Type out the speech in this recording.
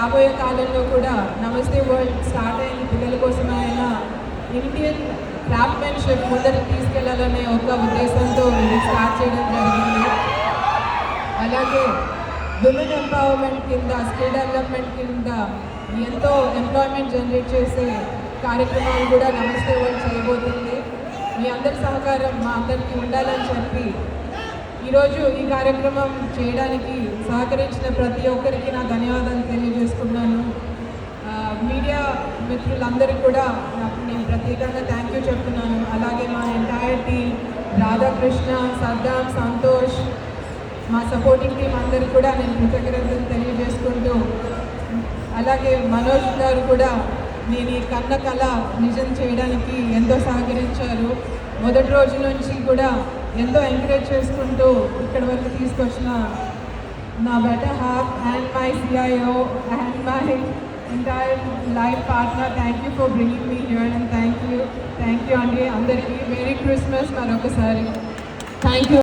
రాబోయే కాలంలో కూడా నమస్తే వరల్డ్ స్టార్ట్ అయిన పిల్లల కోసమే అయినా ఇండియన్ క్రాఫ్ట్మెన్షిప్ ముందరికి తీసుకెళ్లాలనే ఒక ఉద్దేశంతో ఇది స్టార్ట్ చేయడం జరిగింది. అలాగే విమెన్ ఎంపవర్మెంట్ కింద, స్కిల్ డెవలప్మెంట్ కింద ఎంతో ఎంప్లాయ్మెంట్ జనరేట్ చేసే కార్యక్రమాలు కూడా నమస్తే వరల్డ్ చేయబోతుంది. మీ అందరి సహకారం మా అందరికీ ఉండాలని చెప్పి ఈరోజు ఈ కార్యక్రమం చేయడానికి సహకరించిన ప్రతి ఒక్కరికి నా ధన్యవాదాలు తెలియజేసుకున్నాను. మీడియా మిత్రులందరికీ కూడా నేను ప్రత్యేకంగా థ్యాంక్ యూ చెప్తున్నాను. అలాగే మా ఎంటైర్ టీమ్, రాధాకృష్ణ, సద్దాం, సంతోష్, మా సపోర్టింగ్ టీం అందరికీ కూడా నేను కృతజ్ఞతలు తెలియజేసుకుంటూ, అలాగే మనోజ్ గారు కూడా నేను ఈ కళ నిజం చేయడానికి ఎంతో సహకరించారు. మొదటి రోజు నుంచి కూడా ఎంతో ఎంకరేజ్ చేసుకుంటూ ఇక్కడి వరకు తీసుకొచ్చిన నా better half and my CIO and my entire life partner, thank you for bringing me here and thank you అండి అందరికీ. మెరీ క్రిస్మస్ మరొకసారి. Thank you.